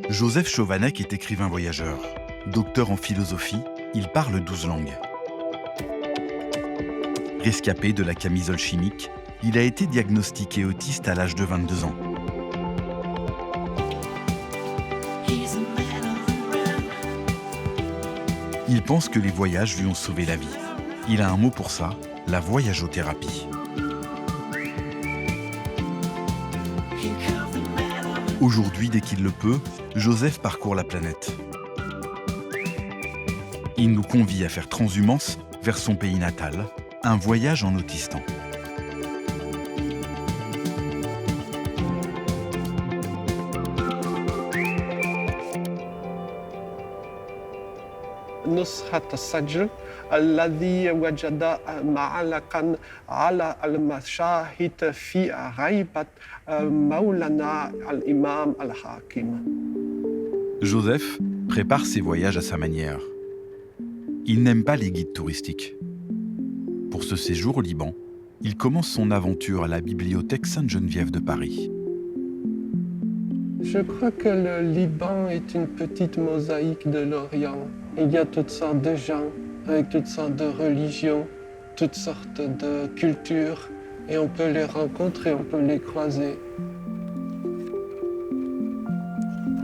Joseph Chovanec est écrivain voyageur. Docteur en philosophie, il parle 12 langues. Rescapé de la camisole chimique, il a été diagnostiqué autiste à l'âge de 22 ans. Il pense que les voyages lui ont sauvé la vie. Il a un mot pour ça, la voyageothérapie. Aujourd'hui, dès qu'il le peut, Joseph parcourt la planète. Il nous convie à faire transhumance vers son pays natal, un voyage en Autistan. نسخة السجل الذي وجد معلقا على المشاهد في غيبة مولانا الإمام الحاكم. Joseph prépare ses voyages à sa manière. Il n'aime pas les guides touristiques. Pour ce séjour au Liban, il commence son aventure à la bibliothèque Sainte-Geneviève de Paris. Je crois que le Liban est une petite mosaïque de l'Orient. Il y a toutes sortes de gens, avec toutes sortes de religions, toutes sortes de cultures, et on peut les rencontrer, on peut les croiser.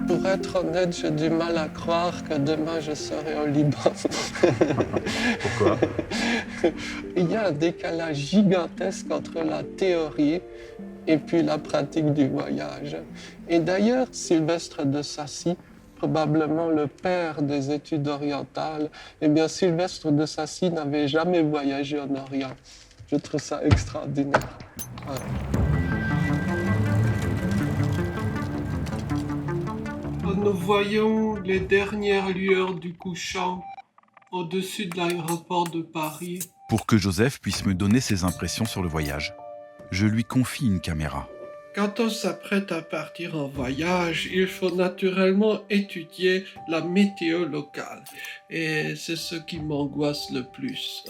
Pour être honnête, j'ai du mal à croire que demain je serai au Liban. Pourquoi ? Il y a un décalage gigantesque entre la théorie et puis la pratique du voyage. Et d'ailleurs, Sylvestre de Sacy, probablement le père des études orientales, eh bien Sylvestre de Sacy n'avait jamais voyagé en Orient. Je trouve ça extraordinaire. Ouais. Nous voyons les dernières lueurs du couchant au-dessus de l'aéroport de Paris. Pour que Joseph puisse me donner ses impressions sur le voyage, je lui confie une caméra. Quand on s'apprête à partir en voyage, il faut naturellement étudier la météo locale. Et c'est ce qui m'angoisse le plus.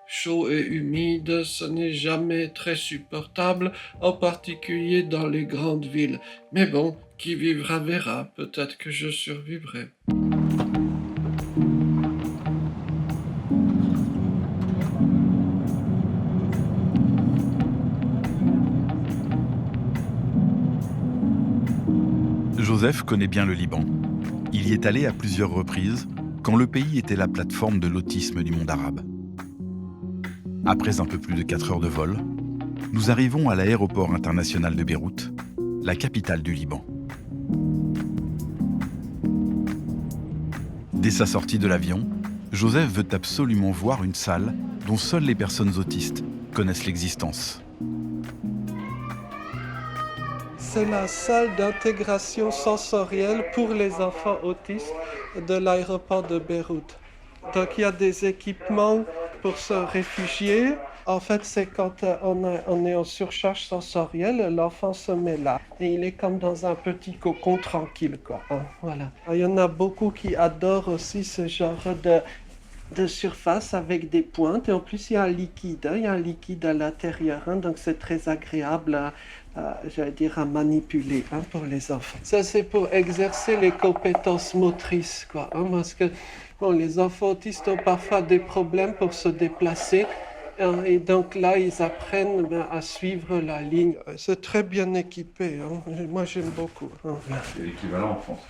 Chaud et humide, ce n'est jamais très supportable, en particulier dans les grandes villes. Mais bon, qui vivra verra, peut-être que je survivrai. Joseph connaît bien le Liban. Il y est allé à plusieurs reprises quand le pays était la plateforme de l'autisme du monde arabe. Après un peu plus de 4 heures de vol, nous arrivons à l'aéroport international de Beyrouth, la capitale du Liban. Dès sa sortie de l'avion, Joseph veut absolument voir une salle dont seules les personnes autistes connaissent l'existence. C'est la salle d'intégration sensorielle pour les enfants autistes de l'aéroport de Beyrouth. Donc il y a des équipements pour se réfugier. En fait, c'est quand on est en surcharge sensorielle, l'enfant se met là. Et il est comme dans un petit cocon tranquille, quoi. Voilà. Il y en a beaucoup qui adorent aussi ce genre de surface avec des pointes. Et en plus, il y a un liquide à l'intérieur. Donc c'est très agréable à manipuler pour les enfants. Ça, c'est pour exercer les compétences motrices, quoi. Parce que les enfants autistes ont parfois des problèmes pour se déplacer. Et donc là, ils apprennent à suivre la ligne. C'est très bien équipé. Moi, j'aime beaucoup. C'est l'équivalent en France.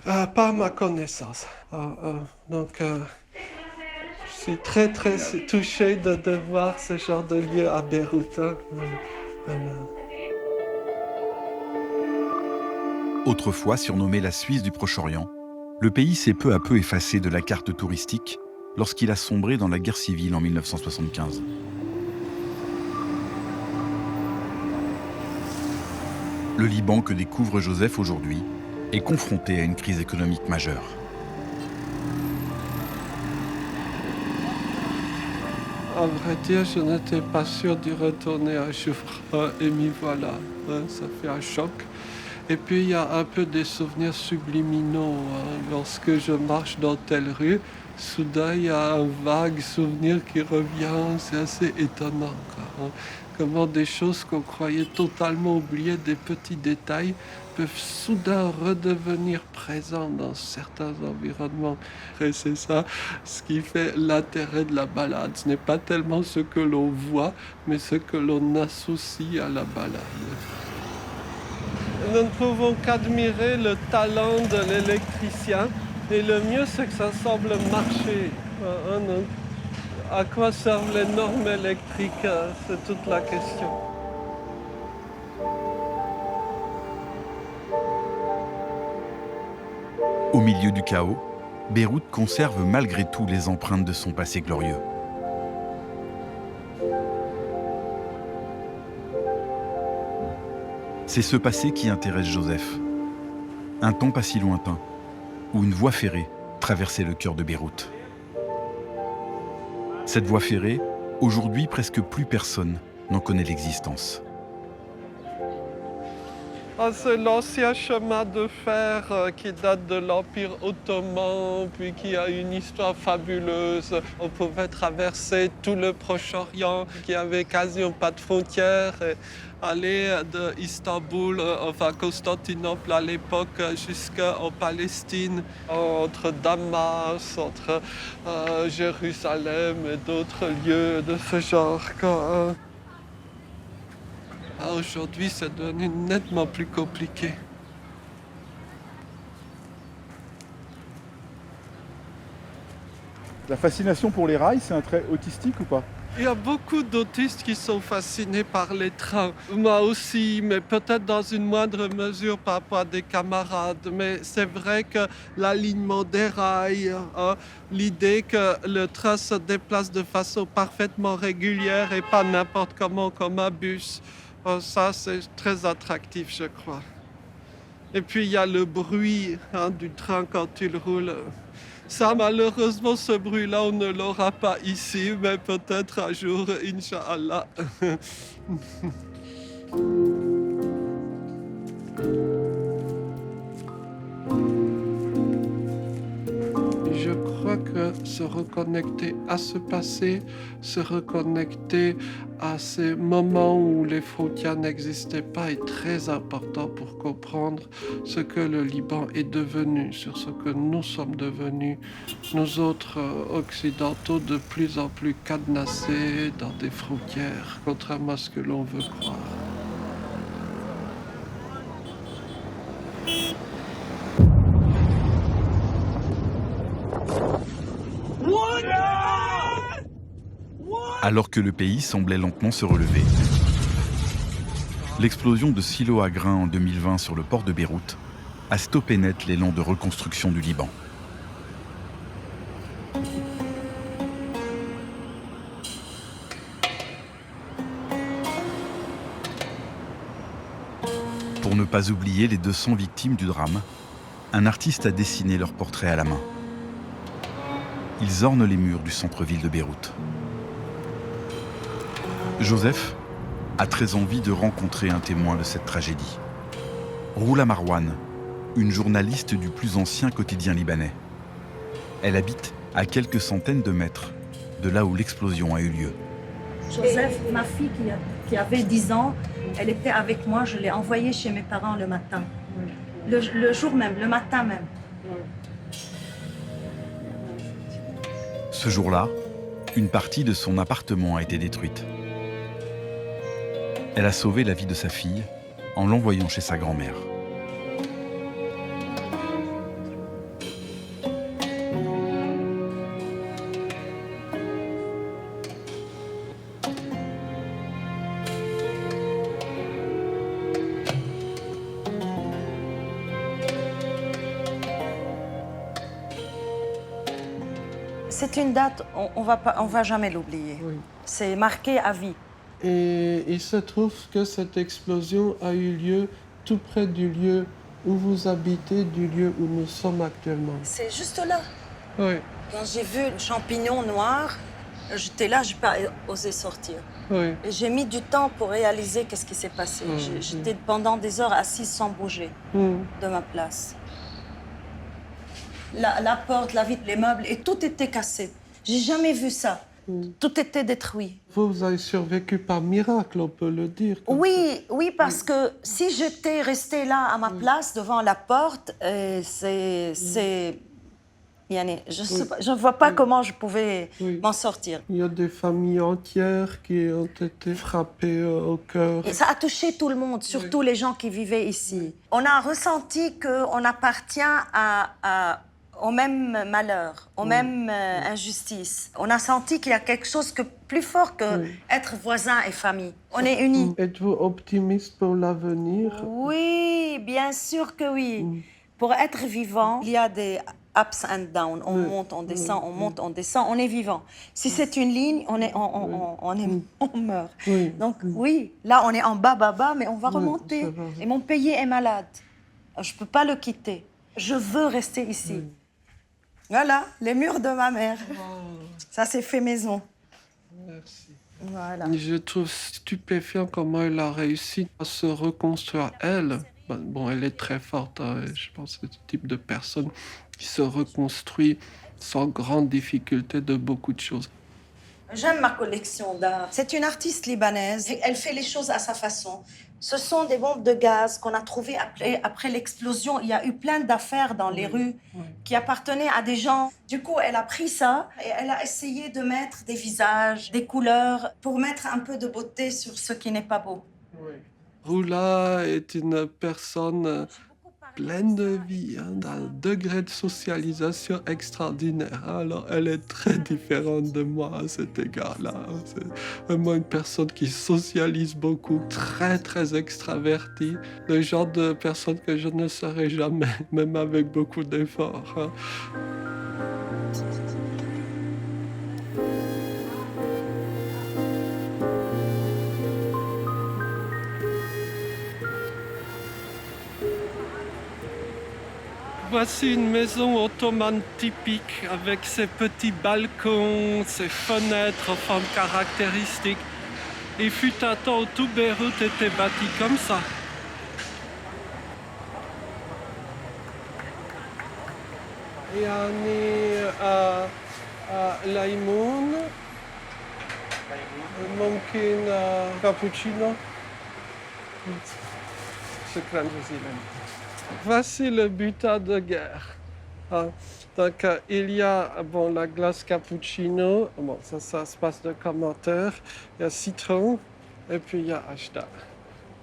Pas à ma connaissance. Donc, je suis très, très touché de voir ce genre de lieu à Beyrouth. Autrefois surnommé la Suisse du Proche-Orient, le pays s'est peu à peu effacé de la carte touristique lorsqu'il a sombré dans la guerre civile en 1975. Le Liban que découvre Joseph aujourd'hui est confronté à une crise économique majeure. À vrai dire, je n'étais pas sûr d'y retourner un jour. Et m'y voilà. Ça fait un choc. Et puis, il y a un peu des souvenirs subliminaux. Lorsque je marche dans telle rue, soudain, il y a un vague souvenir qui revient. C'est assez étonnant, quoi. Comment des choses qu'on croyait totalement oubliées, des petits détails, peuvent soudain redevenir présents dans certains environnements. Et c'est ça ce qui fait l'intérêt de la balade. Ce n'est pas tellement ce que l'on voit, mais ce que l'on associe à la balade. Nous ne pouvons qu'admirer le talent de l'électricien. Et le mieux, c'est que ça semble marcher. À quoi servent les normes électriques? C'est toute la question. Au milieu du chaos, Beyrouth conserve malgré tout les empreintes de son passé glorieux. C'est ce passé qui intéresse Joseph. Un temps pas si lointain, où une voie ferrée traversait le cœur de Beyrouth. Cette voie ferrée, aujourd'hui presque plus personne n'en connaît l'existence. C'est l'ancien chemin de fer qui date de l'Empire ottoman, puis qui a une histoire fabuleuse. On pouvait traverser tout le Proche-Orient, qui avait quasiment pas de frontières, et aller de Istanbul, enfin Constantinople à l'époque, jusqu'en Palestine, entre Damas, entre Jérusalem et d'autres lieux de ce genre. Aujourd'hui, c'est devenu nettement plus compliqué. La fascination pour les rails, c'est un trait autistique ou pas? Il y a beaucoup d'autistes qui sont fascinés par les trains. Moi aussi, mais peut-être dans une moindre mesure par rapport à des camarades. Mais c'est vrai que l'alignement des rails, l'idée que le train se déplace de façon parfaitement régulière et pas n'importe comment comme un bus, ça c'est très attractif, je crois. Et puis il y a le bruit du train quand il roule. Ça, malheureusement, ce bruit-là, on ne l'aura pas ici, mais peut-être un jour, Inch'Allah. Je crois que se reconnecter à ce passé, se reconnecter à ces moments où les frontières n'existaient pas est très important pour comprendre ce que le Liban est devenu, sur ce que nous sommes devenus, nous autres occidentaux de plus en plus cadenassés dans des frontières, contrairement à ce que l'on veut croire. Alors que le pays semblait lentement se relever, l'explosion de silos à grains en 2020 sur le port de Beyrouth a stoppé net l'élan de reconstruction du Liban. Pour ne pas oublier les 200 victimes du drame, un artiste a dessiné leur portrait à la main. Ils ornent les murs du centre-ville de Beyrouth. Joseph a très envie de rencontrer un témoin de cette tragédie. Roula Marwan, une journaliste du plus ancien quotidien libanais. Elle habite à quelques centaines de mètres de là où l'explosion a eu lieu. Joseph, ma fille qui avait 10 ans, elle était avec moi, je l'ai envoyée chez mes parents le matin. Le jour même, le matin même. Ce jour-là, une partie de son appartement a été détruite. Elle a sauvé la vie de sa fille en l'envoyant chez sa grand-mère. C'est une date, on va jamais l'oublier. Oui. C'est marqué à vie. Et il se trouve que cette explosion a eu lieu tout près du lieu où vous habitez, du lieu où nous sommes actuellement. C'est juste là. Oui, Quand j'ai vu le champignon noir, j'étais là, je n'ai pas osé sortir. oui. Et j'ai mis du temps pour réaliser qu'est-ce qui s'est passé. J'étais pendant des heures assise sans bouger de ma place. La porte, la vitre, les meubles, et tout était cassé. J'ai jamais vu ça. Tout était détruit. Vous avez survécu par miracle, on peut le dire. Oui, parce que si j'étais restée là à ma place devant la porte, je ne vois pas comment je pouvais m'en sortir. Il y a des familles entières qui ont été frappées au cœur. Et ça a touché tout le monde, surtout les gens qui vivaient ici. On a ressenti qu'on appartient au même malheur, aux mêmes injustices. On a senti qu'il y a quelque chose de plus fort que être voisins et famille. On est unis. Êtes-vous optimiste pour l'avenir? Oui, bien sûr que oui. Pour être vivant, il y a des ups and downs. On monte, on descend, on monte, on descend. On est vivant. Si c'est une ligne, on meurt. Oui. Donc oui, là on est en bas, mais on va remonter. Et mon pays est malade. Je ne peux pas le quitter. Je veux rester ici. Voilà, les murs de ma mère. Wow. Ça, c'est fait maison. Merci. Voilà. Je trouve stupéfiant comment elle a réussi à se reconstruire, elle. Bon, elle est très forte, hein, je pense que c'est ce type de personne qui se reconstruit sans grande difficulté de beaucoup de choses. J'aime ma collection d'art. C'est une artiste libanaise. Elle fait les choses à sa façon. Ce sont des bombes de gaz qu'on a trouvées après l'explosion. Il y a eu plein d'affaires dans les rues qui appartenaient à des gens. Du coup, elle a pris ça et elle a essayé de mettre des visages, des couleurs, pour mettre un peu de beauté sur ce qui n'est pas beau. Roula est une personne pleine de vie, d'un degré de socialisation extraordinaire. Alors, elle est très différente de moi à cet égard-là. C'est vraiment une personne qui socialise beaucoup, très, très extravertie. Le genre de personne que je ne serai jamais, même avec beaucoup d'efforts. Voici une maison ottomane typique avec ses petits balcons, ses fenêtres aux formes caractéristiques. Il fut un temps où tout Beyrouth était bâti comme ça. يعني ليمون ممكن كابوتشينو شكرا جزيلا. Voici le butin de guerre. Donc, il y a la glace cappuccino. Bon, ça se passe de commentaires. Il y a citron et puis il y a ashtar.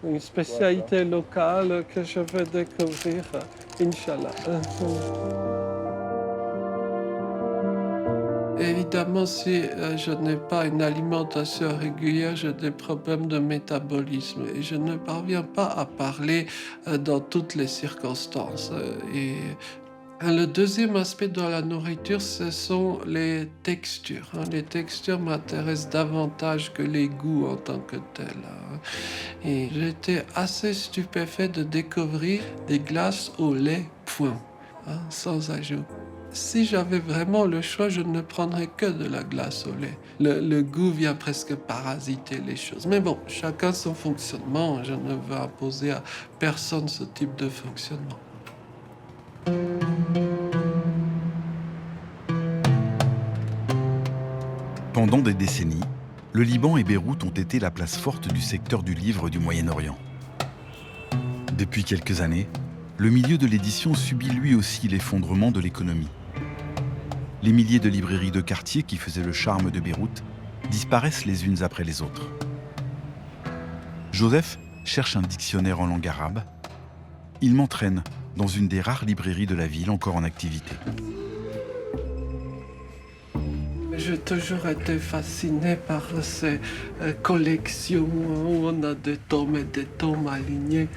Une spécialité locale que je vais découvrir, Inch'Allah. Évidemment, si je n'ai pas une alimentation régulière, j'ai des problèmes de métabolisme et je ne parviens pas à parler dans toutes les circonstances. Et le deuxième aspect de la nourriture, ce sont les textures. Les textures m'intéressent davantage que les goûts en tant que tels. Et j'étais assez stupéfait de découvrir des glaces au lait point, sans ajout. Si j'avais vraiment le choix, je ne prendrais que de la glace au lait. Le goût vient presque parasiter les choses. Mais bon, chacun son fonctionnement. Je ne veux imposer à personne ce type de fonctionnement. Pendant des décennies, le Liban et Beyrouth ont été la place forte du secteur du livre du Moyen-Orient. Depuis quelques années, le milieu de l'édition subit lui aussi l'effondrement de l'économie. Les milliers de librairies de quartier qui faisaient le charme de Beyrouth disparaissent les unes après les autres. Joseph cherche un dictionnaire en langue arabe. Il m'entraîne dans une des rares librairies de la ville encore en activité. J'ai toujours été fasciné par ces collections où on a des tomes et des tomes alignés.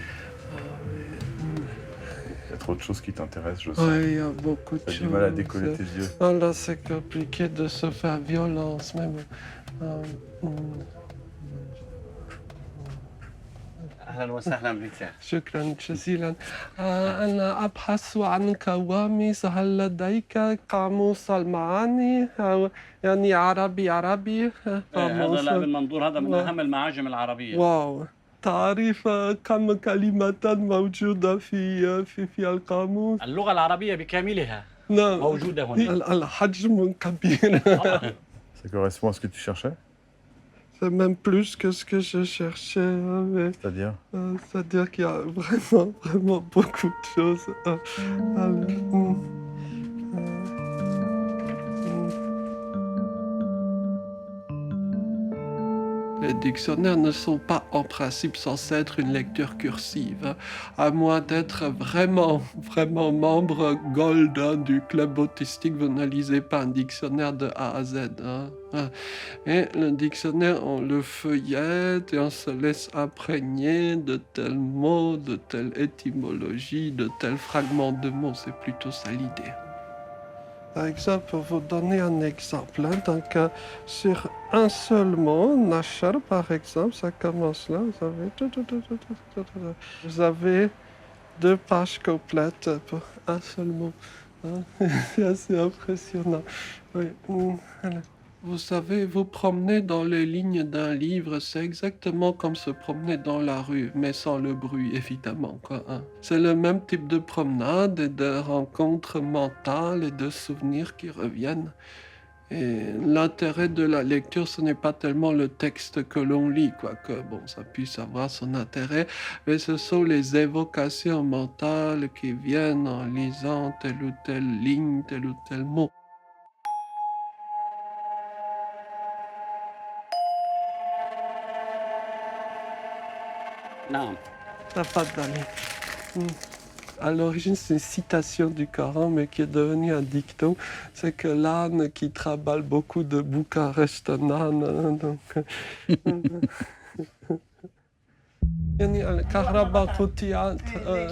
Il y a trop de choses qui t'intéressent, je sens. Oui, il y a beaucoup de choses. T'as du mal à décoller tes yeux. Oh là, c'est compliqué de se faire violence, même. أهلا وسهلا بك. شكرا جزيلا. أنا أبحث عن قواميس. هل لديك قاموس المعاني؟ يعني عربي هذا لا بالمنظور، هذا من أهم المعاجم العربية. واو. تعرف كم كلمة موجودة في القاموس؟ اللغة العربية بكاملها نعم. موجودة هنا. الحجم كبير. Ça correspond à ce que tu cherchais? C'est même plus que ce que je cherchais. C'est-à-dire? C'est-à-dire qu'il y a vraiment, vraiment beaucoup de choses. Les dictionnaires ne sont pas en principe censés être une lecture cursive, à moins d'être vraiment, vraiment membre gold du club autistique. Vous ne lisez pas un dictionnaire de A à Z. Et le dictionnaire, on le feuillette et on se laisse imprégner de tels mots, de telle étymologie, de tels fragments de mots. C'est plutôt ça l'idée. Par exemple, pour vous donner un exemple, donc sur un seul mot, Nashar par exemple, ça commence là, vous avez 2 pages complètes pour un seul mot. C'est assez impressionnant. Oui. Voilà. Vous savez, vous promener dans les lignes d'un livre, c'est exactement comme se promener dans la rue, mais sans le bruit, évidemment, quoi. C'est le même type de promenade et de rencontres mentales et de souvenirs qui reviennent. Et l'intérêt de la lecture, ce n'est pas tellement le texte que l'on lit, quoique, bon, ça puisse avoir son intérêt, mais ce sont les évocations mentales qui viennent en lisant telle ou telle ligne, tel ou tel mot. نعم. À l'origine, c'est une citation du Coran, mais qui est devenue un dicton. C'est que l'âne qui travaille beaucoup de bouquins reste un âne. Donc... يعني الكهرباء قطعت.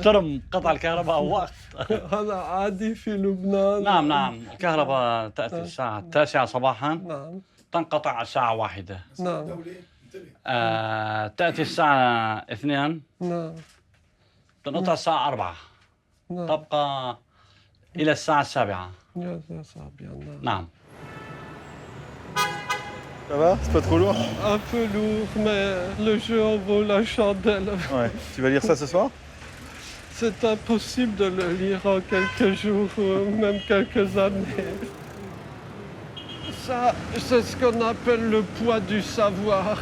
ترم قطع الكهرباء وقت. هذا عادي في لبنان. نعم الكهرباء تأتي الساعة 9 صباحا. نعم. تنقطع الساعة 1. نعم. تأتي الساعة 2. نعم. تنقطع الساعة 4. نعم. تبقى إلى الساعة 7. نعم. Ça va? C'est pas trop lourd? Un peu lourd, mais le jeu en vaut la chandelle. Ouais. Tu vas lire ça ce soir? C'est impossible de le lire en quelques jours ou même quelques années. Ça, c'est ce qu'on appelle le poids du savoir.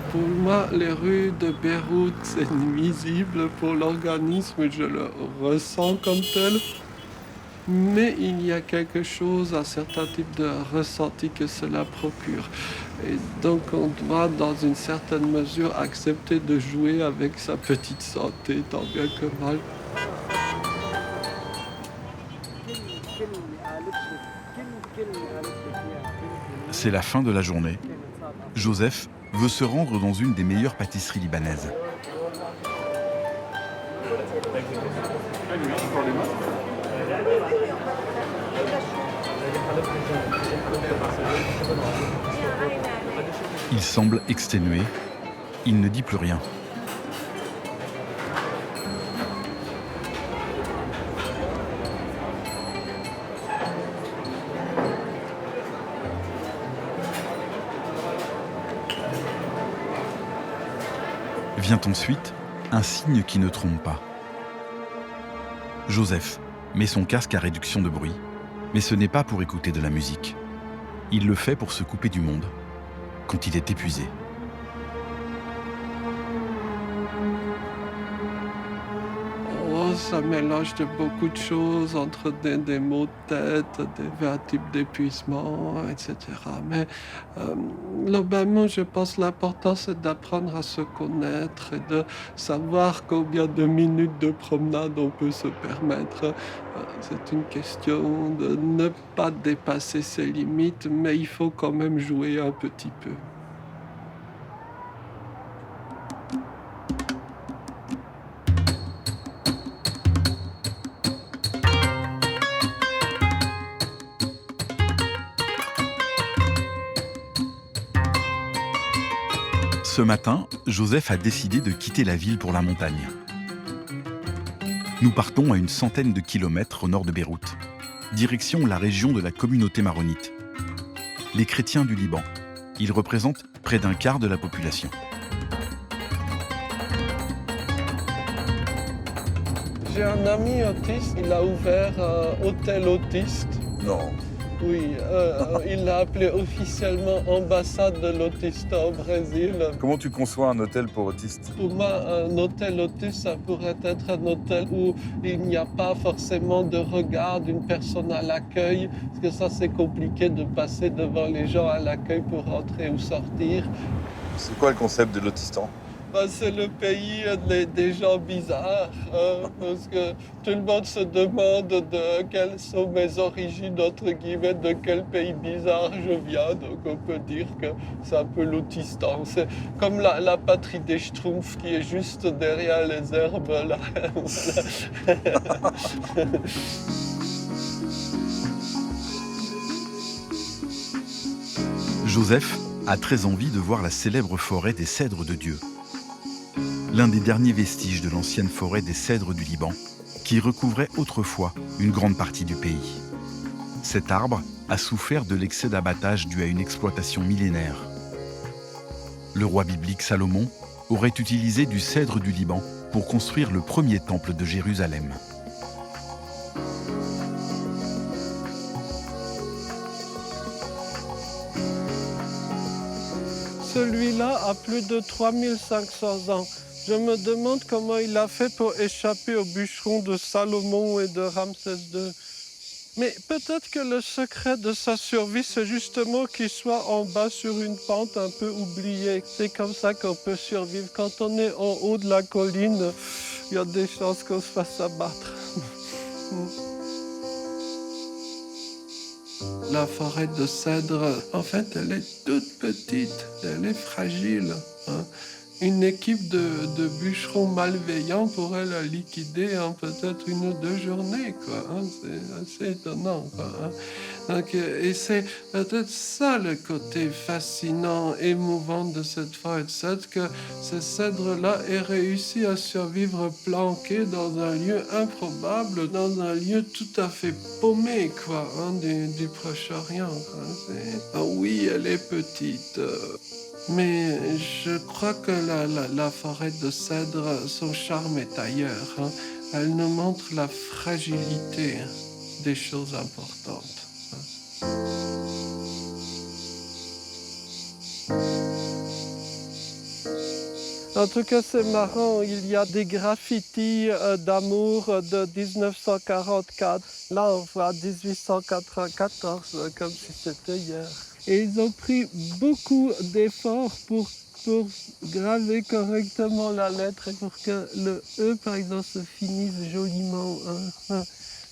Pour moi, les rues de Beyrouth, c'est nuisible pour l'organisme, je le ressens comme tel. Mais il y a quelque chose, un certain type de ressenti que cela procure. Et donc on doit, dans une certaine mesure, accepter de jouer avec sa petite santé, tant bien que mal. C'est la fin de la journée. Joseph veut se rendre dans une des meilleures pâtisseries libanaises. Il semble exténué. Il ne dit plus rien. Vient ensuite un signe qui ne trompe pas. Joseph met son casque à réduction de bruit, mais ce n'est pas pour écouter de la musique. Il le fait pour se couper du monde, quand il est épuisé. Oh, ça mélange de beaucoup de choses, entre des maux de tête, des verts types d'épuisement, etc. Mais globalement, je pense que l'important, c'est d'apprendre à se connaître et de savoir combien de minutes de promenade on peut se permettre. C'est une question de ne pas dépasser ses limites, mais il faut quand même jouer un petit peu. Ce matin, Joseph a décidé de quitter la ville pour la montagne. Nous partons à une centaine de kilomètres au nord de Beyrouth, direction la région de la communauté maronite. Les chrétiens du Liban. Ils représentent près d'un quart de la population. J'ai un ami autiste, il a ouvert un hôtel autiste. Non. Oui, il l'a appelé officiellement ambassade de l'autista au Brésil. Comment tu conçois un hôtel pour autistes? Pour moi, un hôtel autiste, ça pourrait être un hôtel où il n'y a pas forcément de regard d'une personne à l'accueil, parce que ça, c'est compliqué de passer devant les gens à l'accueil pour rentrer ou sortir. C'est quoi le concept de l'autistan? C'est le pays des gens bizarres, hein, parce que tout le monde se demande de quelles sont mes origines, entre guillemets, de quel pays bizarre je viens. Donc on peut dire que c'est un peu l'autistan. C'est comme la patrie des Schtroumpfs qui est juste derrière les herbes là. Joseph a très envie de voir la célèbre forêt des cèdres de Dieu. L'un des derniers vestiges de l'ancienne forêt des cèdres du Liban, qui recouvrait autrefois une grande partie du pays. Cet arbre a souffert de l'excès d'abattage dû à une exploitation millénaire. Le roi biblique Salomon aurait utilisé du cèdre du Liban pour construire le premier temple de Jérusalem. Celui-là a plus de 3500 ans. Je me demande comment il a fait pour échapper aux bûcherons de Salomon et de Ramsès II. Mais peut-être que le secret de sa survie, c'est justement qu'il soit en bas sur une pente un peu oubliée. C'est comme ça qu'on peut survivre. Quand on est en haut de la colline, il y a des chances qu'on se fasse abattre. La forêt de cèdre, en fait, elle est toute petite, elle est fragile, hein. Une équipe de bûcherons malveillants pourrait la liquider en peut-être 1 ou 2 journées, quoi, hein. C'est assez étonnant, quoi, hein. Donc, et c'est peut-être ça le côté fascinant, émouvant de cette forêt de cèdre, que ces cèdres-là aient réussi à survivre planqués dans un lieu improbable, dans un lieu tout à fait paumé, quoi, hein, du Proche-Orient, quoi. Oui, elle est petite. Mais je crois que la forêt de cèdre, son charme est ailleurs, hein. Elle nous montre la fragilité des choses importantes. En tout cas, c'est marrant, il y a des graffitis d'amour de 1944. Là, on voit 1894, comme si c'était hier. Et ils ont pris beaucoup d'efforts pour graver correctement la lettre et pour que le E, par exemple, se finisse joliment, hein.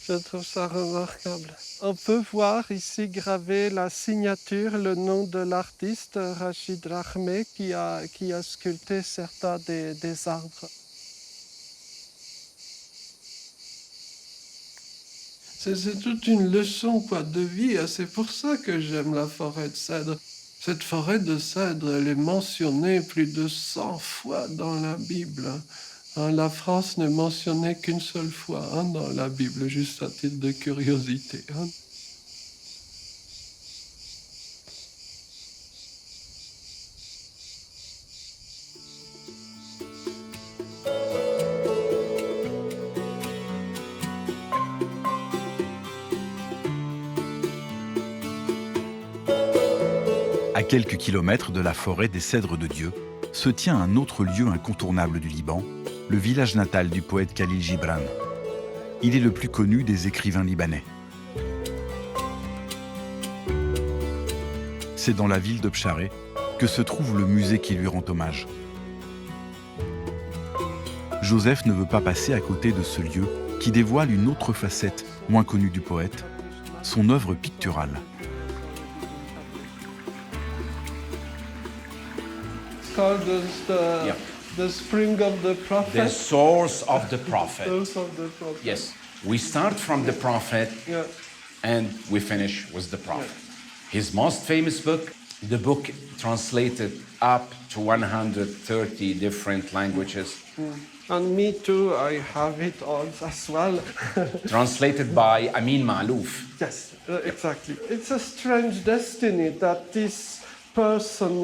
Je trouve ça remarquable. On peut voir ici gravé la signature, le nom de l'artiste Rachid Rahmé qui a sculpté certains des arbres. C'est toute une leçon, quoi, de vie. C'est pour ça que j'aime la forêt de cèdre. Cette forêt de cèdre, elle est mentionnée plus de 100 fois dans la Bible. La France n'est mentionnée qu'une seule fois, hein, dans la Bible, juste à titre de curiosité, hein. À quelques kilomètres de la forêt des cèdres de Dieu, se tient un autre lieu incontournable du Liban, le village natal du poète Khalil Gibran. Il est le plus connu des écrivains libanais. C'est dans la ville de Bcharé que se trouve le musée qui lui rend hommage. Joseph ne veut pas passer à côté de ce lieu qui dévoile une autre facette moins connue du poète, son œuvre picturale. Called the spring of the prophet. The source of the prophet. Source of the prophet. Yes. We start from the prophet, Yeah. and we finish with the prophet. His most famous book, the book translated up to 130 different languages, And me too, I have it all as well. Translated by Amin Maalouf. Yes, exactly. It's a strange destiny that this person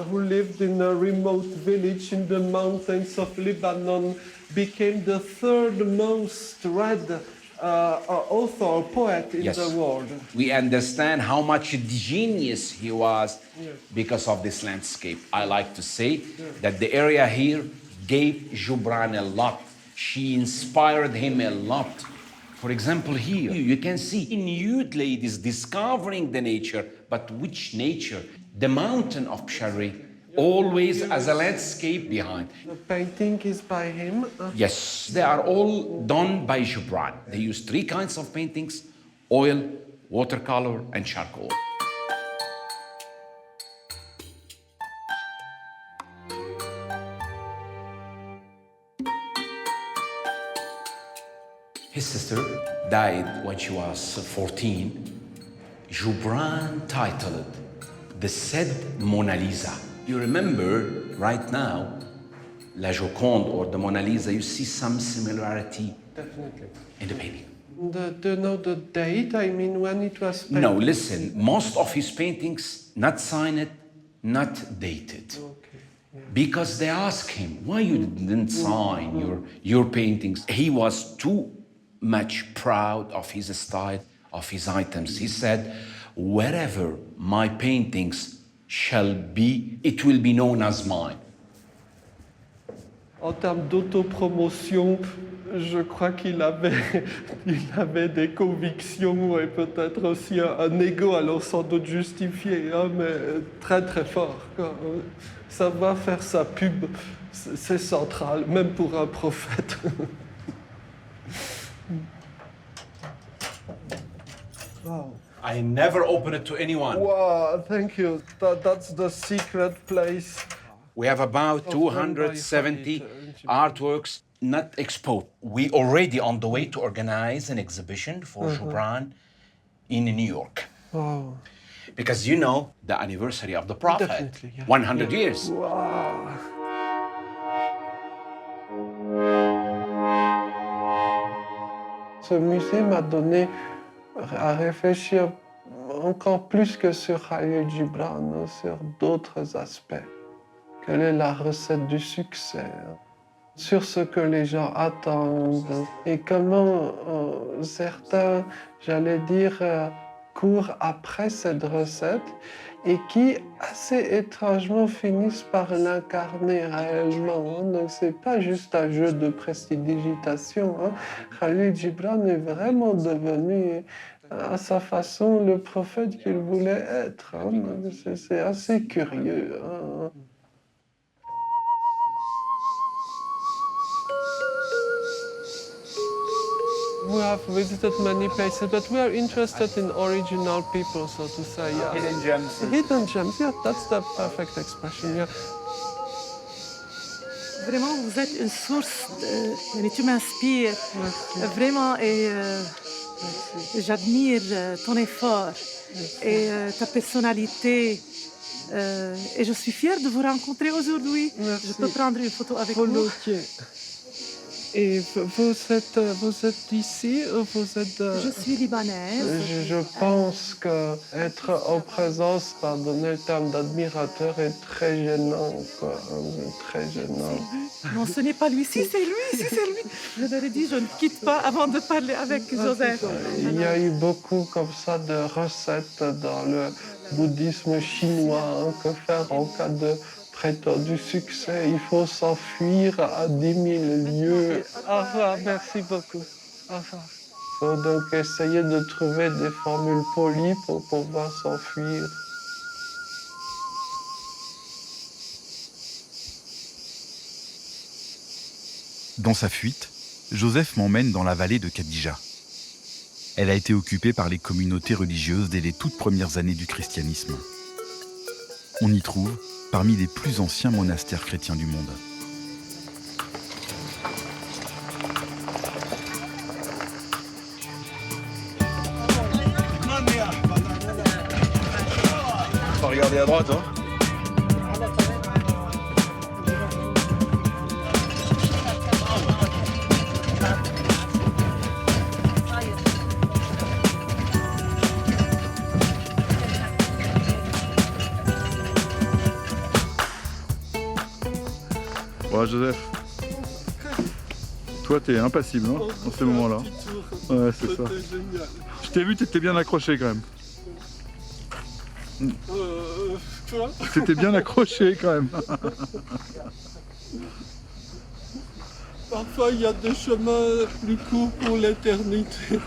who lived in a remote village in the mountains of Lebanon became the third most read author or poet in the world. We understand how much genius he was because of this landscape. I like to say that the area here gave Joubran a lot. She inspired him a lot. For example, here you can see nude ladies discovering the nature, but which nature? The mountain of Pshari, always as a landscape behind. The painting is by him? Yes, they are all done by Joubran. They use 3 kinds of paintings: oil, watercolor, and charcoal. His sister died when she was 14. Joubran titled The Said Mona Lisa. You remember right now, La Joconde or the Mona Lisa, you see some similarity Definitely. in the painting. Do you know the date? I mean, when it was painted? No, listen, most of his paintings, not signed, not dated. Okay. Because they asked him, why you didn't sign your paintings? He was too much proud of his style, of his items. He said, wherever my paintings shall be, it will be known as mine. En termes d'autopromotion, je crois qu'il avait des convictions et peut-être aussi un ego, alors sans doute justifié, hein, mais très très fort. Savoir faire sa pub, c'est central, même pour un prophète. Wow. I never open it to anyone. Wow, thank you. That's the secret place. We have about 270 artworks not exposed. We already on the way to organize an exhibition for Joubran in New York. Wow. Because you know the anniversary of the Prophet, Definitely, yeah. 100 years. Wow. Ce musée m'a donné à réfléchir encore plus que sur Khalil Gibran, sur d'autres aspects. Quelle est la recette du succès? Sur ce que les gens attendent et comment certains, j'allais dire, courent après cette recette et qui, assez étrangement, finissent par l'incarner réellement. Donc, c'est pas juste un jeu de prestidigitation. Khalil Gibran est vraiment devenu, à sa façon, le prophète qu'il voulait être. C'est assez curieux. We have visited many places, but we are interested in original people, so to say. Yeah. Hidden gems. Hidden gems, yeah, that's the perfect expression, yeah. Vraiment, vous êtes une source, tu m'inspires vraiment et j'admire ton effort et ta personnalité. Et je suis fière de vous rencontrer aujourd'hui. Merci. Je peux prendre une photo avec vous. Volontiers. Et vous êtes ici ou vous êtes... Je suis libanaise. Je pense qu'être en présence, pardonnez le terme d'admirateur, est très gênant, quoi. Très gênant. Non, ce n'est pas lui. Si, c'est lui, si, c'est lui. Je leur ai dit, je ne quitte pas avant de parler avec Joseph. Il y a eu beaucoup comme ça de recettes dans le bouddhisme chinois. Que faire en cas de prétendu succès? Il faut s'enfuir à 10 000 lieues. Au revoir, merci beaucoup. Au revoir. Il faut donc essayer de trouver des formules polies pour pouvoir s'enfuir. Dans sa fuite, Joseph m'emmène dans la vallée de Khadija. Elle a été occupée par les communautés religieuses dès les toutes premières années du christianisme. On y trouve parmi les plus anciens monastères chrétiens du monde. Faut regarder à droite, hein. Ouais, Joseph. Toi, t'es impassible hein, dans ces moments-là. Ouais, c'est ça. Génial. Je t'ai vu, t'étais bien accroché quand même. Toi? T'étais bien accroché quand même. Parfois, il y a des chemins plus courts pour l'éternité.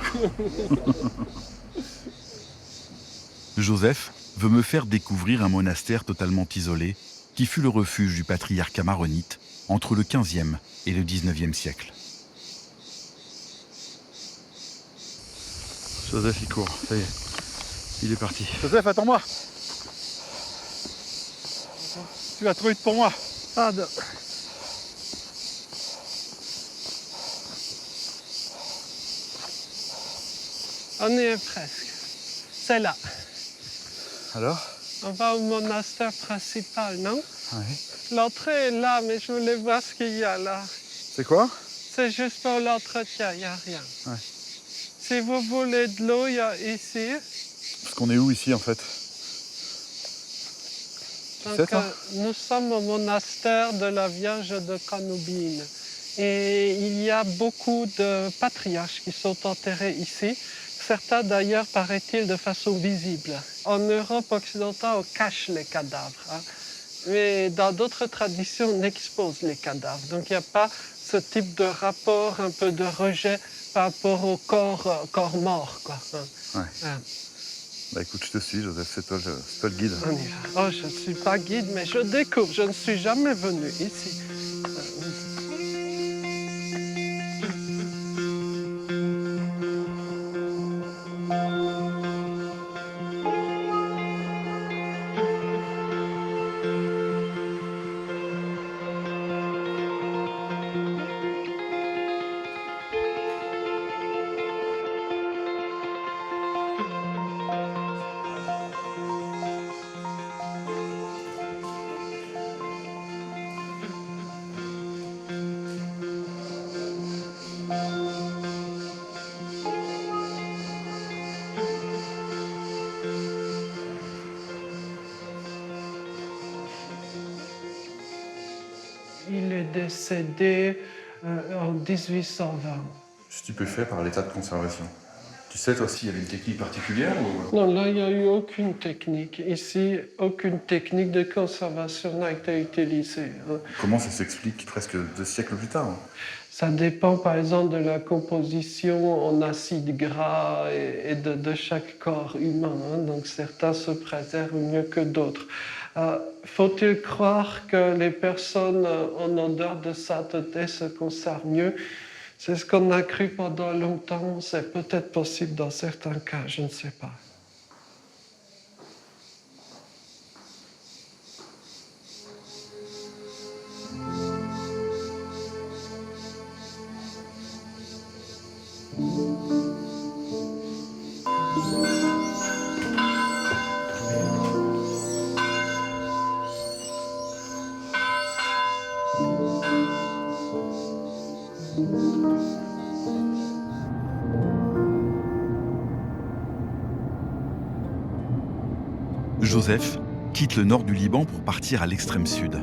Joseph veut me faire découvrir un monastère totalement isolé qui fut le refuge du patriarcat maronite entre le XVe et le XIXe siècle. Joseph, il court, ça y est. Il est parti. Joseph, attends-moi. Tu vas trop vite pour moi. Pardon. On y est presque. C'est là. Alors? On va au monastère principal, non? Oui. L'entrée est là, mais je voulais voir ce qu'il y a là. C'est quoi? C'est juste pour l'entretien, il n'y a rien. Ouais. Si vous voulez de l'eau, il y a ici. Parce qu'on est où ici en fait? Donc, sais, toi? nous sommes au monastère de la Vierge de Canoubine. Et il y a beaucoup de patriarches qui sont enterrés ici. Certains d'ailleurs, paraît-il, de façon visible. En Europe occidentale, on cache les cadavres. Hein. Mais dans d'autres traditions, on expose les cadavres. Donc il n'y a pas ce type de rapport, un peu de rejet par rapport au corps mort. Quoi. Ouais. Hein. Bah écoute, je te suis, Joseph, c'est toi le guide. On y va. Oh, je ne suis pas guide, mais je découvre. Je ne suis jamais venu ici. Il est décédé en 1820. Stupéfait par l'état de conservation. Tu sais toi s'il y avait une technique particulière ou... Non, là, il n'y a eu aucune technique. Ici, aucune technique de conservation n'a été utilisée. Hein. Comment ça s'explique presque 2 siècles plus tard? Ça dépend, par exemple, de la composition en acides gras et de chaque corps humain. Hein. Donc, certains se préservent mieux que d'autres. Faut-il croire que les personnes en odeur de sainteté se conservent mieux? C'est ce qu'on a cru pendant longtemps. C'est peut-être possible dans certains cas, je ne sais pas. Joseph quitte le nord du Liban pour partir à l'extrême sud.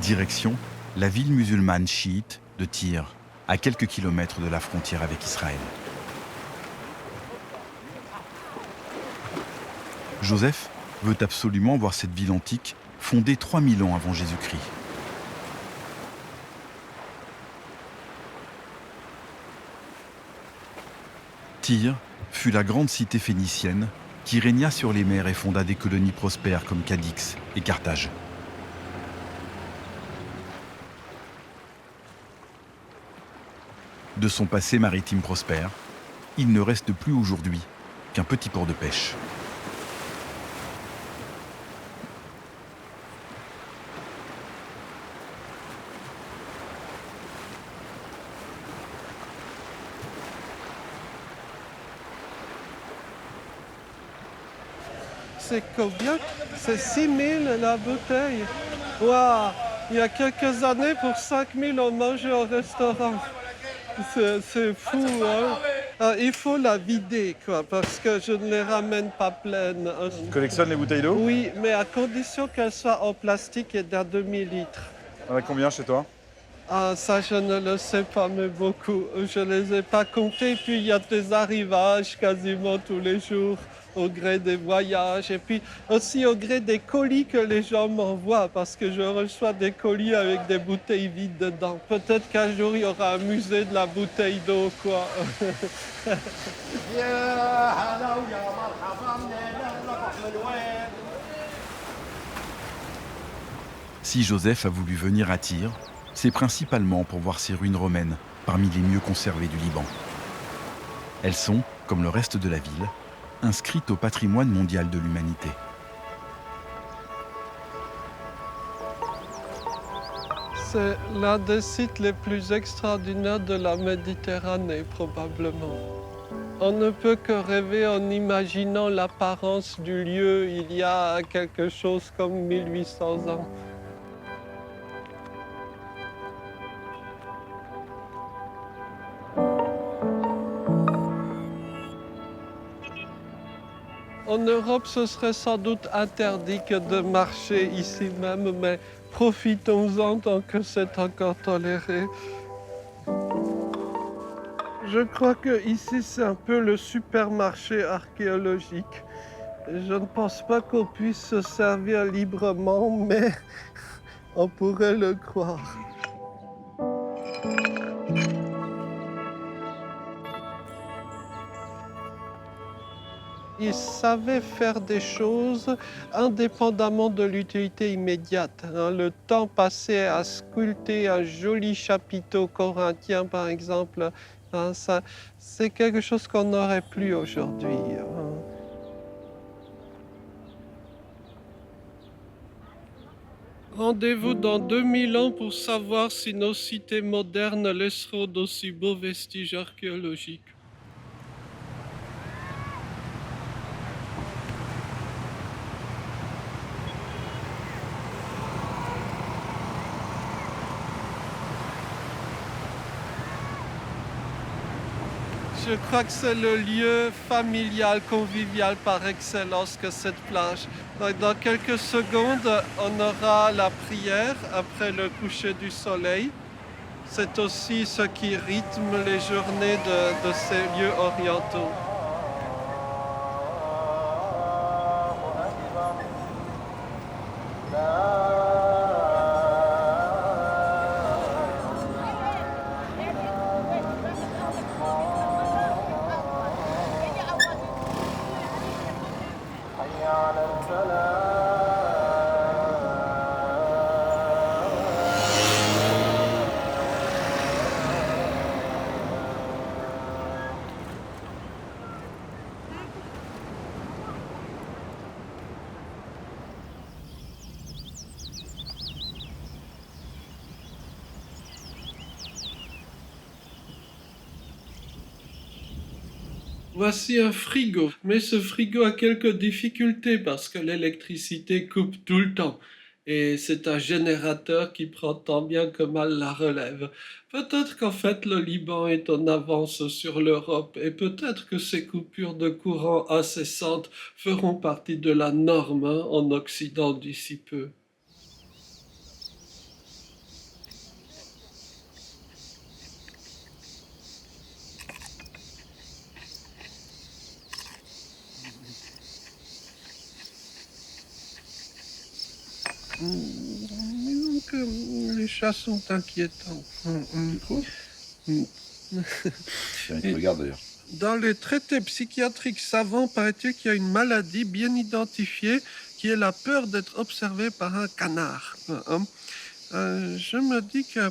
Direction la ville musulmane chiite de Tyr, à quelques kilomètres de la frontière avec Israël. Joseph veut absolument voir cette ville antique fondée 3000 ans avant Jésus-Christ. Tyr fut la grande cité phénicienne qui régna sur les mers et fonda des colonies prospères comme Cadix et Carthage. De son passé maritime prospère, il ne reste plus aujourd'hui qu'un petit port de pêche. C'est combien? C'est 6 000 la bouteille. Waouh! Il y a quelques années, pour 5 000, on mangeait au restaurant. C'est fou, hein? Il faut la vider, quoi, parce que je ne les ramène pas pleines. Tu collectionnes les bouteilles d'eau? Oui, mais à condition qu'elles soient en plastique et d'un demi-litre. Il y en a combien chez toi? Ah, ça, je ne le sais pas, mais beaucoup. Je ne les ai pas comptés. Puis, il y a des arrivages quasiment tous les jours au gré des voyages. Et puis, aussi au gré des colis que les gens m'envoient, parce que je reçois des colis avec des bouteilles vides dedans. Peut-être qu'un jour, il y aura un musée de la bouteille d'eau, quoi. Si Joseph a voulu venir à Tyr, c'est principalement pour voir ces ruines romaines, parmi les mieux conservées du Liban. Elles sont, comme le reste de la ville, inscrites au patrimoine mondial de l'humanité. C'est l'un des sites les plus extraordinaires de la Méditerranée, probablement. On ne peut que rêver en imaginant l'apparence du lieu il y a quelque chose comme 1800 ans. En Europe, ce serait sans doute interdit que de marcher ici même, mais profitons-en tant que c'est encore toléré. Je crois que ici, c'est un peu le supermarché archéologique. Je ne pense pas qu'on puisse se servir librement, mais on pourrait le croire. Ils savaient faire des choses indépendamment de l'utilité immédiate. Le temps passé à sculpter un joli chapiteau corinthien, par exemple, ça, c'est quelque chose qu'on n'aurait plus aujourd'hui. Rendez-vous dans 2000 ans pour savoir si nos cités modernes laisseront d'aussi beaux vestiges archéologiques. Je crois que c'est le lieu familial, convivial par excellence que cette plage. Dans quelques secondes, on aura la prière après le coucher du soleil. C'est aussi ce qui rythme les journées de ces lieux orientaux. Voici un frigo, mais ce frigo a quelques difficultés parce que l'électricité coupe tout le temps. Et c'est un générateur qui prend tant bien que mal la relève. Peut-être qu'en fait le Liban est en avance sur l'Europe et peut-être que ces coupures de courant incessantes feront partie de la norme en Occident d'ici peu. Disons que les chats sont inquiétants. Regarde d'ailleurs. Dans les traités psychiatriques savants, paraît-il qu'il y a une maladie bien identifiée qui est la peur d'être observé par un canard. Je me dis que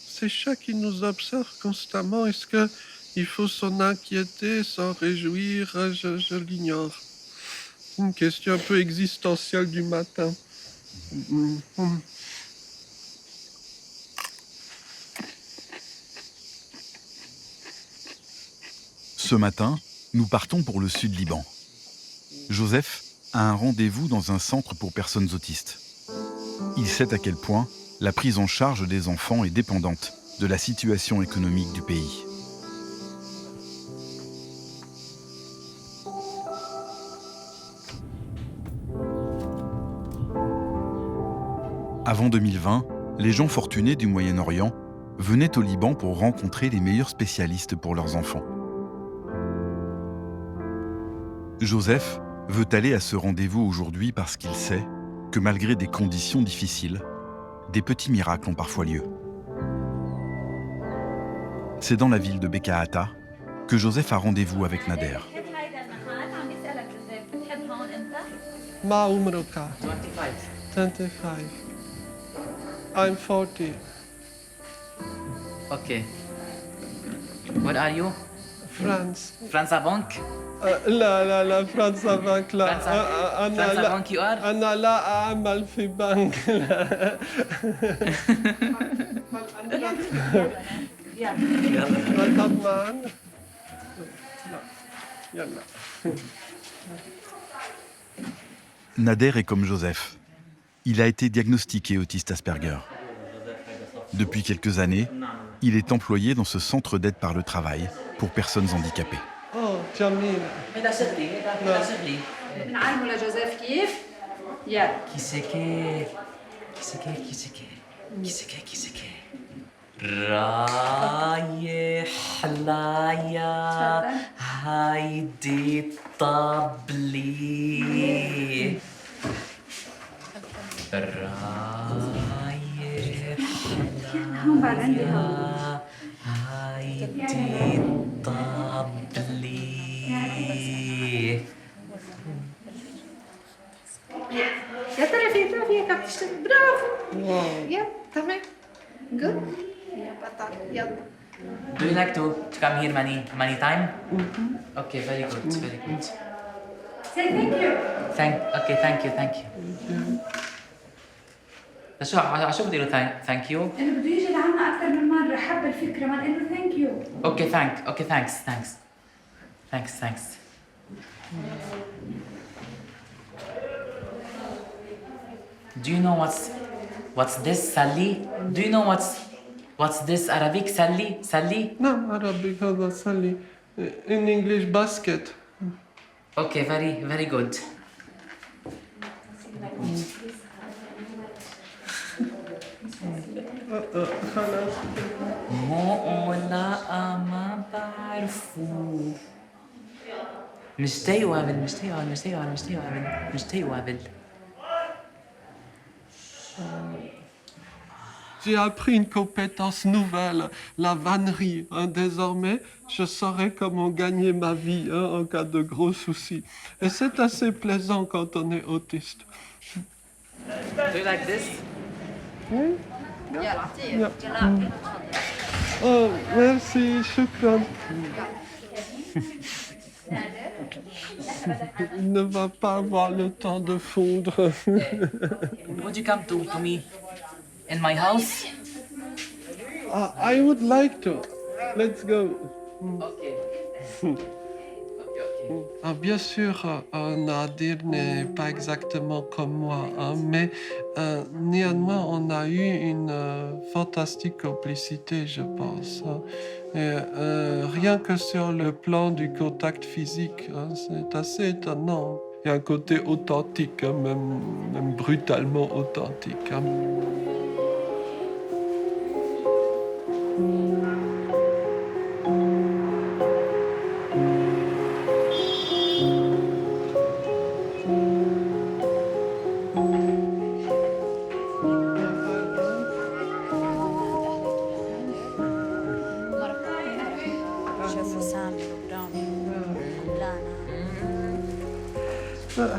ces chats qui nous observent constamment, est-ce qu'il faut s'en inquiéter, s'en réjouir? Je l'ignore. Une question un peu existentielle du matin. Ce matin, nous partons pour le sud Liban. Joseph a un rendez-vous dans un centre pour personnes autistes. Il sait à quel point la prise en charge des enfants est dépendante de la situation économique du pays. Avant 2020, les gens fortunés du Moyen-Orient venaient au Liban pour rencontrer les meilleurs spécialistes pour leurs enfants. Joseph veut aller à ce rendez-vous aujourd'hui parce qu'il sait que malgré des conditions difficiles, des petits miracles ont parfois lieu. C'est dans la ville de Bekaata que Joseph a rendez-vous avec Nader. Ma umruka. 25. I'm 40. Okay. What are you? France. France Bank? لا فرنسا بنك لا France Bank you are? أنا لا أعمل في بنك نذهب معا يلا Nader est comme Joseph. Il a été diagnostiqué autiste Asperger. Depuis quelques années, il est employé dans ce centre d'aide par le travail pour personnes handicapées. Oh, جميل. نعلموا لجوزيف كيف؟ يلا. كيسكي رايح لايا هايدي طبلي رايح لايا هايدي طبلي يا ترى فيك عم تشتغل برافو. يلا تمام. Good. يا بطل يلا. Do you like to come here many time? Okay, very good, very good. Say thank you. Thank you. شو بدي له thank you? إنه بده يجي لعنا أكثر من مرة حب الفكرة ما إنه thank you. Okay, thanks. Do you know what's this, Sally? Do you know what's this Arabic, Sally? نعم عربي هذا سلي. In English basket. Okay, very good. خلاص. لا ما بعرفو. مشتاق وابل. J'ai appris une compétence nouvelle, la vannerie. Désormais, je saurai comment gagner ma vie en cas de gros soucis. Et c'est assez plaisant quand on est autiste. Do you like this? Oui? Oh, merci, shukran. Il ne va pas avoir le temps de fondre. Would you come to me in my house? I would like to. Let's go. Okay. Bien sûr, Nadir n'est pas exactement comme moi, mais néanmoins, on a eu une fantastique complicité, je pense. Et, rien que sur le plan du contact physique, c'est assez étonnant. Il y a un côté authentique, même brutalement authentique.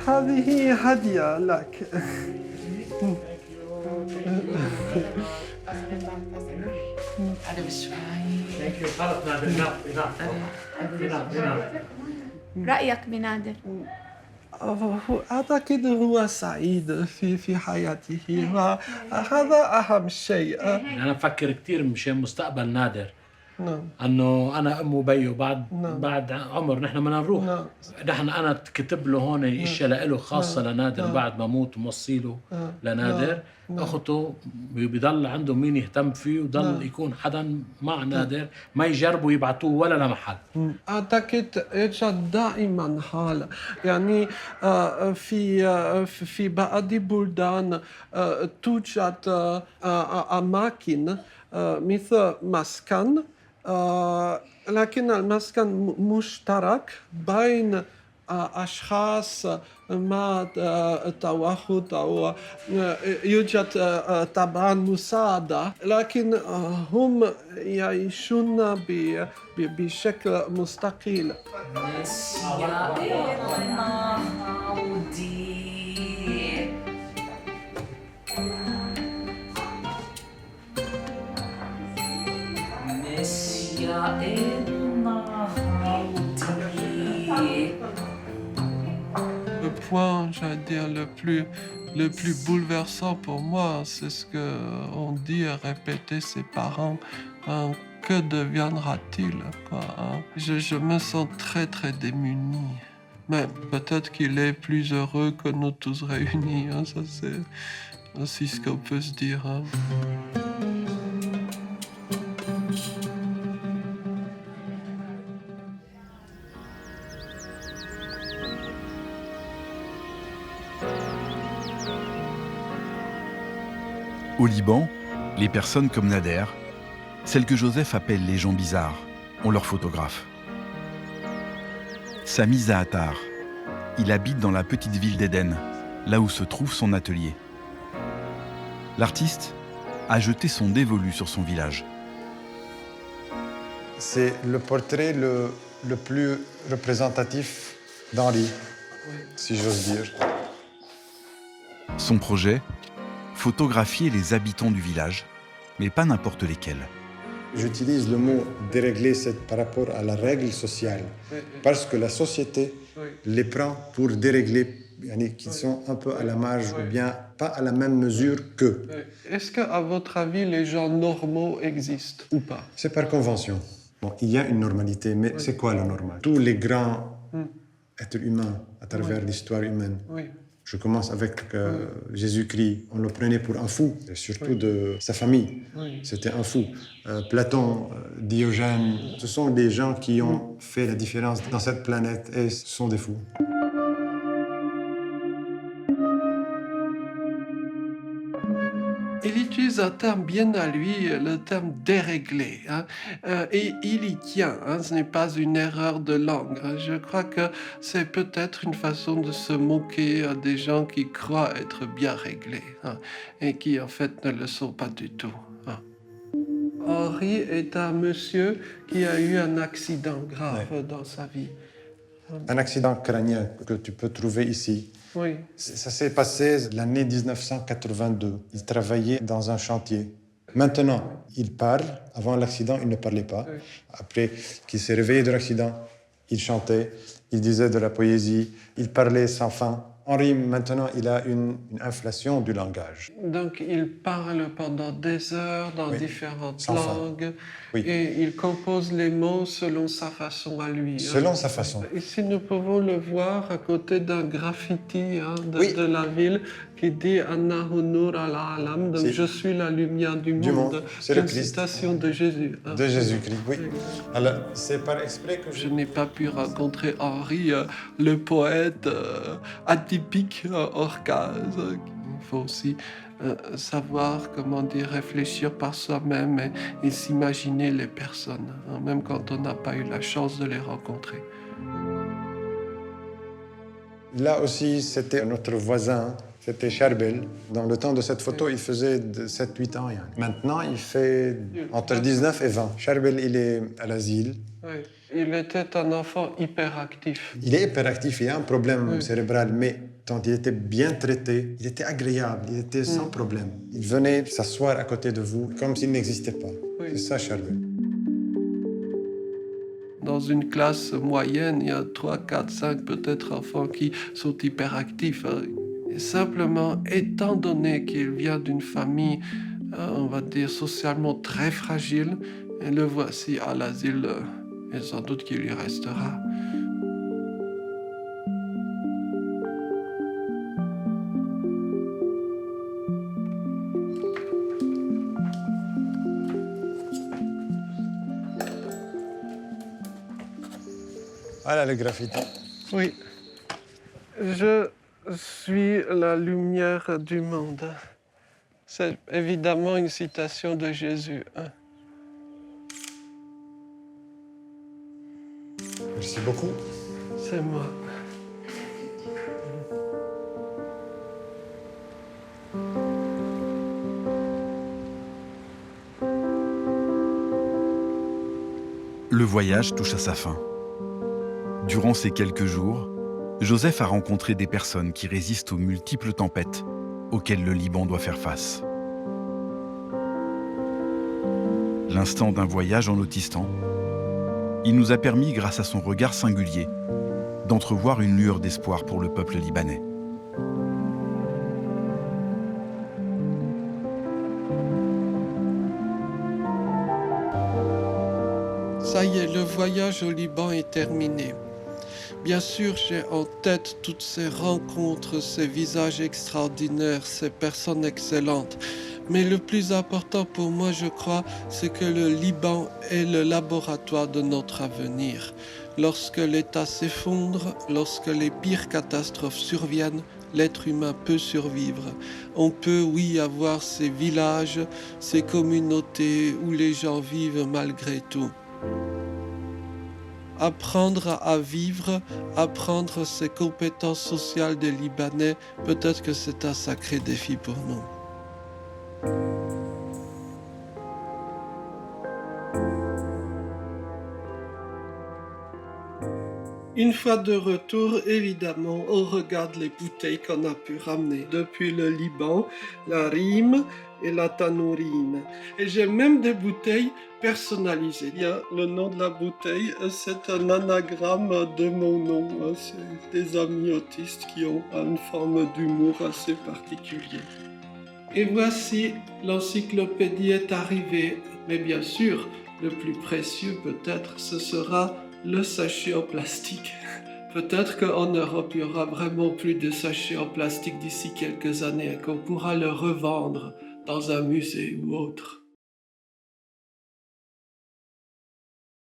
هذه هدية لك. رأيك بنادر؟ أعتقد هو سعيد في حياته وهذا أهم شيء. أنا بفكر كثير مشان مستقبل نادر نعم انه انا ام وبي وبعد نعم. بعد عمر نحن بدنا نروح. نعم. انا كتب له هون اشياء لإله خاصه نعم. لنادر نعم. بعد ما موت موصي له نعم. لنادر. نعم. اخته بضل عنده مين يهتم فيه وضل نعم. يكون حدا مع نادر ما يجربوا يبعتوه ولا لمحل. أعتقد إيجاد دائما حالة يعني في بعض البلدان توجد أماكن مثل مسكن لكن المسكن مشترك بين أشخاص مع توحد أو يوجد طبعا مساعدة لكن هم يعيشون بشكل مستقل. Le point, j'allais dire, le plus bouleversant pour moi, c'est ce qu'on dit et répétait ses parents. Hein, que deviendra-t-il quoi, hein? Je me sens très très démuni. Mais peut-être qu'il est plus heureux que nous tous réunis. Hein, ça c'est aussi ce qu'on peut se dire. Hein. Au Liban, les personnes comme Nader, celles que Joseph appelle les gens bizarres, ont leur photographe. Sami Zaatar, il habite dans la petite ville d'Éden, là où se trouve son atelier. L'artiste a jeté son dévolu sur son village. C'est le portrait le plus représentatif d'Henri, si j'ose dire. Son projet, photographier les habitants du village, mais pas n'importe lesquels. J'utilise le mot dérégler par rapport à la règle sociale, parce que la société les prend pour dérégler, qui sont un peu à la marge ou bien pas à la même mesure qu'eux. Est-ce qu'à votre avis, les gens normaux existent ou pas? C'est par convention. Bon, il y a une normalité, mais c'est quoi le normal? Tous les grands êtres humains à travers l'histoire humaine. Je commence avec Jésus-Christ. On le prenait pour un fou, et surtout de sa famille. C'était un fou. Platon, Diogène, ce sont des gens qui ont fait la différence dans cette planète et ce sont des fous. Il utilise un terme bien à lui, le terme dérégler, hein, et il y tient, hein, ce n'est pas une erreur de langue. Hein. Je crois que c'est peut-être une façon de se moquer des gens qui croient être bien réglés, hein, et qui en fait ne le sont pas du tout. Hein. Henri est un monsieur qui a eu un accident grave dans sa vie. Un accident crânien que tu peux trouver ici. Oui. Ça s'est passé l'année 1982. Il travaillait dans un chantier. Maintenant, il parle. Avant l'accident, il ne parlait pas. Oui. Après qu'il s'est réveillé de l'accident, il chantait, il disait de la poésie, il parlait sans fin. Henri, maintenant, il a une inflation du langage. Donc, il parle pendant des heures dans différentes langues et il compose les mots selon sa façon à lui. Selon sa façon. Ici, nous pouvons le voir à côté d'un graffiti de la ville qui dit « Annahu nur al-alam », donc « Je suis la lumière du monde ». C'est le une Christ. Citation de Jésus. Hein. De Jésus-Christ, oui. Alors, c'est par exprès que je n'ai pas pu rencontrer Henri, le poète atypique hors case. Il faut aussi savoir, comment dire, réfléchir par soi-même et s'imaginer les personnes, hein, même quand on n'a pas eu la chance de les rencontrer. Là aussi, c'était notre voisin, c'était Charbel. Dans le temps de cette photo, il faisait 7-8 ans. Maintenant, il fait entre 19 et 20. Charbel, il est à l'asile. Oui. Il était un enfant hyperactif. Il est hyperactif, il a un problème cérébral, mais quand il était bien traité, il était agréable, il était sans problème. Il venait s'asseoir à côté de vous comme s'il n'existait pas. C'est ça, Charbel. Dans une classe moyenne, il y a 3, 4, 5 peut-être enfants qui sont hyperactifs. Et simplement, étant donné qu'il vient d'une famille, on va dire, socialement très fragile, Et le voici à l'asile, et sans doute qu'il y restera. Voilà le graffiti. Oui. Je suis la lumière du monde. C'est évidemment une citation de Jésus. Hein. Merci beaucoup. C'est moi. Le voyage touche à sa fin. Durant ces quelques jours, Joseph a rencontré des personnes qui résistent aux multiples tempêtes auxquelles le Liban doit faire face. L'instant d'un voyage en Autistan, il nous a permis, grâce à son regard singulier, d'entrevoir une lueur d'espoir pour le peuple libanais. Ça y est, le voyage au Liban est terminé. Bien sûr, j'ai en tête toutes ces rencontres, ces visages extraordinaires, ces personnes excellentes. Mais le plus important pour moi, je crois, c'est que le Liban est le laboratoire de notre avenir. Lorsque l'État s'effondre, lorsque les pires catastrophes surviennent, l'être humain peut survivre. On peut, oui, avoir ces villages, ces communautés où les gens vivent malgré tout. Apprendre à vivre, apprendre ces compétences sociales des Libanais, peut-être que c'est un sacré défi pour nous. Une fois de retour, évidemment, on regarde les bouteilles qu'on a pu ramener depuis le Liban, la rime et la tanourine. Et j'ai même des bouteilles personnalisées. Il y a le nom de la bouteille, c'est un anagramme de mon nom. C'est des amis autistes qui ont une forme d'humour assez particulier. Et voici, l'encyclopédie est arrivée. Mais bien sûr, le plus précieux peut-être, ce sera le sachet en plastique. Peut-être qu'en Europe, il y aura vraiment plus de sachets en plastique d'ici quelques années et qu'on pourra le revendre dans un musée ou autre.